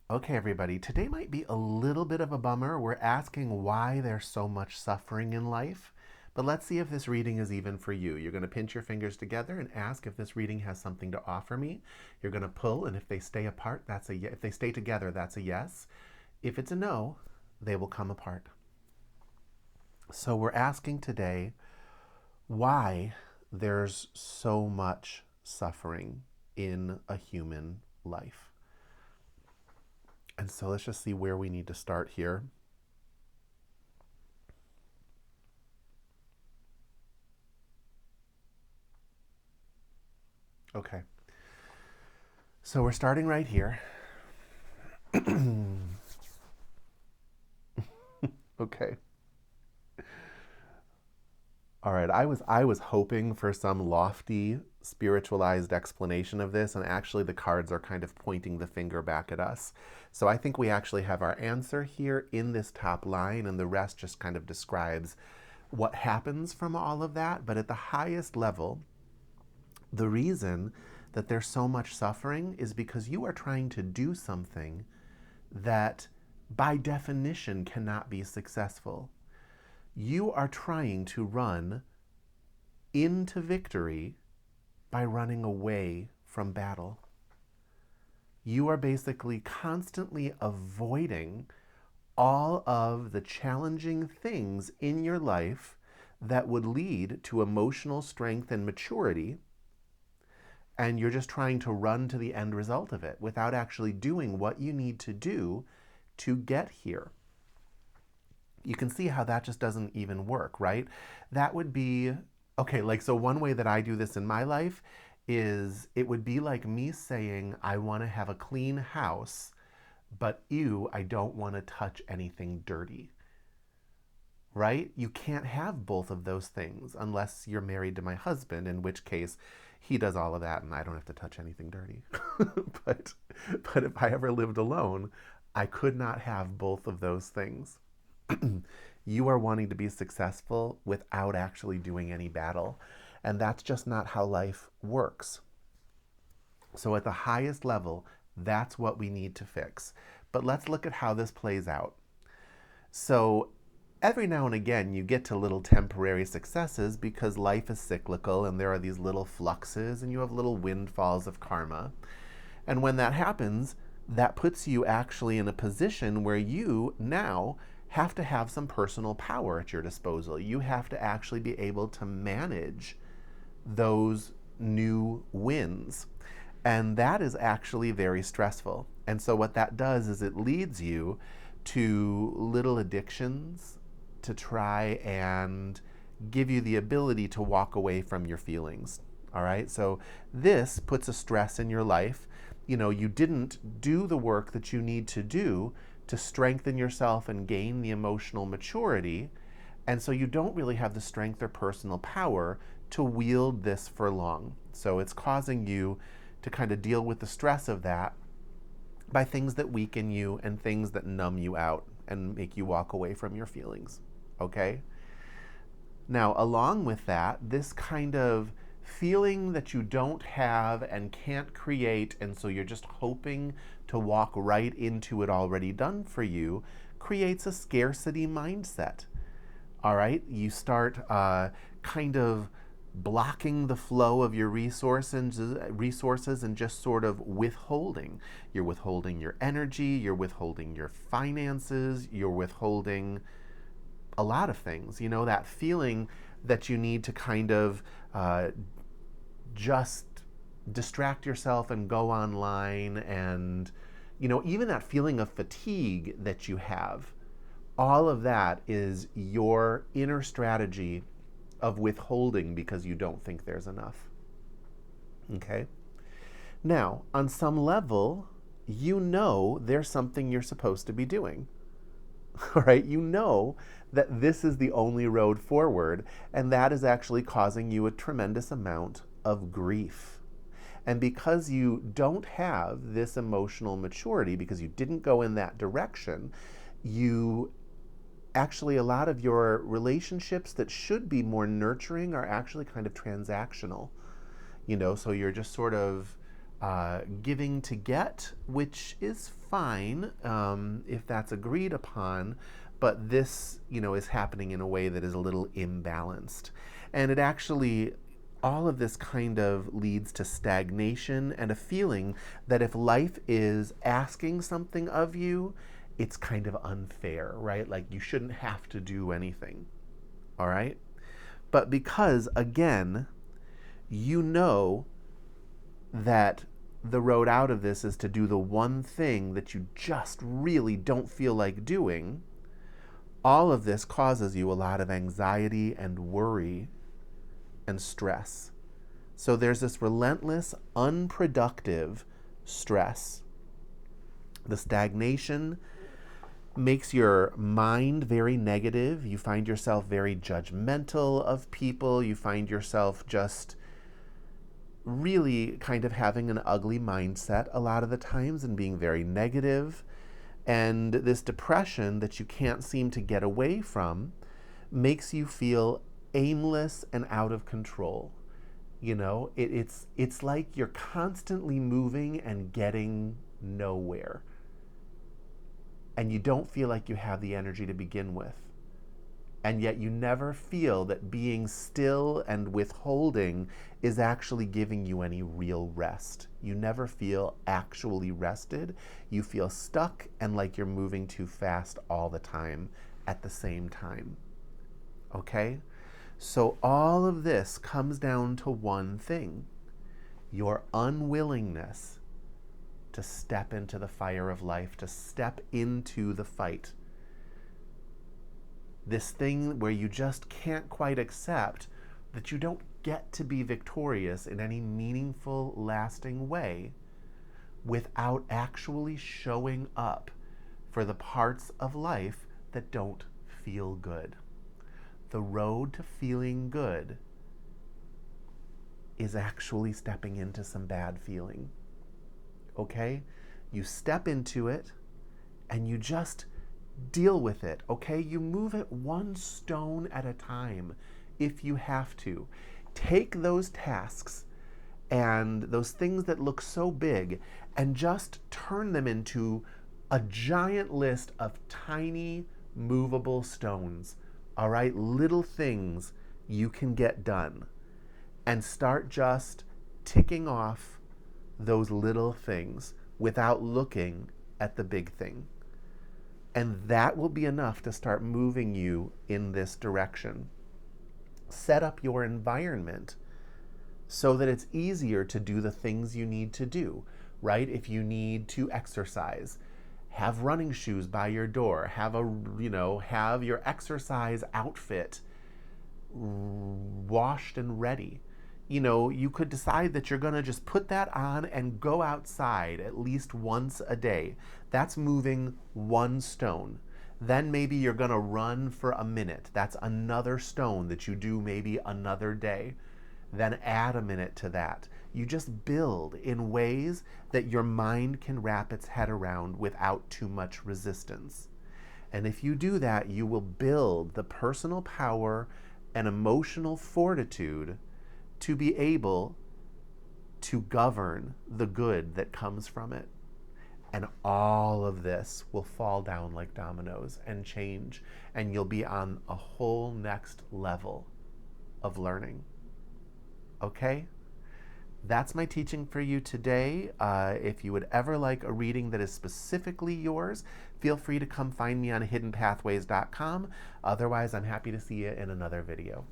Okay, everybody, today might be a little bit of a bummer. We're asking why there's so much suffering in life, but let's see if this reading is even for you. You're going to pinch your fingers together and ask if this reading has something to offer me. You're going to pull, and if they stay apart, that's a yes. If they stay together, that's a yes. If it's a no, they will come apart. So we're asking today why there's so much suffering in a human life. And so let's just see where we need to start here. Okay. So we're starting right here. Okay. All right. I was hoping for some lofty spiritualized explanation of this, and actually the cards are kind of pointing the finger back at us. So I think we actually have our answer here in this top line, and the rest just kind of describes what happens from all of that. But at the highest level, the reason that there's so much suffering is because you are trying to do something that by definition cannot be successful. You are trying to run into victory by running away from battle. You are basically constantly avoiding all of the challenging things in your life that would lead to emotional strength and maturity, and you're just trying to run to the end result of it without actually doing what you need to do to get here. You can see how that just doesn't even work, right? That would be okay. Like, so one way that I do this in my life is it would be like me saying, I want to have a clean house, but ew, I don't want to touch anything dirty, right? You can't have both of those things unless you're married to my husband, in which case he does all of that and I don't have to touch anything dirty. but but if I ever lived alone, I could not have both of those things. You are wanting to be successful without actually doing any battle, and that's just not how life works. So at the highest level, that's what we need to fix. But let's look at how this plays out. So every now and again, you get to little temporary successes because life is cyclical and there are these little fluxes and you have little windfalls of karma. And when that happens, that puts you actually in a position where you now have to have some personal power at your disposal. You have to actually be able to manage those new wins. And that is actually very stressful. And so, what that does is it leads you to little addictions to try and give you the ability to walk away from your feelings. All right. So, this puts a stress in your life. You know, you didn't do the work that you need to do to strengthen yourself and gain the emotional maturity. And so you don't really have the strength or personal power to wield this for long. So it's causing you to kind of deal with the stress of that by things that weaken you and things that numb you out and make you walk away from your feelings. Okay? Now, along with that, this kind of feeling that you don't have and can't create, and so you're just hoping to walk right into it already done for you, creates a scarcity mindset. All right? You start kind of blocking the flow of your resources and just sort of withholding. You're withholding your energy, you're withholding your finances, you're withholding a lot of things. You know, that feeling that you need to kind of just distract yourself and go online, and, you know, even that feeling of fatigue that you have, all of that is your inner strategy of withholding because you don't think there's enough. Okay? Now, on some level, you know there's something you're supposed to be doing. All right? You know that this is the only road forward, and that is actually causing you a tremendous amount of grief. And because you don't have this emotional maturity, because you didn't go in that direction, you actually, a lot of your relationships that should be more nurturing are actually kind of transactional. You know, so you're just sort of giving to get, which is fine if that's agreed upon, but this, is happening in a way that is a little imbalanced. And it actually, all of this kind of leads to stagnation and a feeling that if life is asking something of you, it's kind of unfair, right? Like you shouldn't have to do anything, all right? But because, again, you know that the road out of this is to do the one thing that you just really don't feel like doing, all of this causes you a lot of anxiety and worry and stress. So there's this relentless, unproductive stress. The stagnation makes your mind very negative. You find yourself very judgmental of people. You find yourself just really kind of having an ugly mindset a lot of the times and being very negative. And this depression that you can't seem to get away from makes you feel aimless and out of control. It's like you're constantly moving and getting nowhere. And you don't feel like you have the energy to begin with. And yet you never feel that being still and withholding is actually giving you any real rest. You never feel actually rested. You feel stuck and like you're moving too fast all the time at the same time. Okay? So all of this comes down to one thing: your unwillingness to step into the fire of life, to step into the fight. This thing where you just can't quite accept that you don't get to be victorious in any meaningful, lasting way without actually showing up for the parts of life that don't feel good. The road to feeling good is actually stepping into some bad feeling. Okay? You step into it and you just deal with it, okay? You move it one stone at a time if you have to. Take those tasks and those things that look so big and just turn them into a giant list of tiny movable stones, all right? Little things you can get done, and start just ticking off those little things without looking at the big thing. And that will be enough to start moving you in this direction. Set up your environment so that it's easier to do the things you need to do, right? If you need to exercise, have running shoes by your door, have your exercise outfit washed and ready. You could decide that you're going to just put that on and go outside at least once a day. That's moving one stone. Then maybe you're going to run for a minute. That's another stone that you do maybe another day. Then add a minute to that. You just build in ways that your mind can wrap its head around without too much resistance. And if you do that, you will build the personal power and emotional fortitude to be able to govern the good that comes from it. And all of this will fall down like dominoes and change, and you'll be on a whole next level of learning. Okay? That's my teaching for you today. If you would ever like a reading that is specifically yours, feel free to come find me on hiddenpathways.com. Otherwise, I'm happy to see you in another video.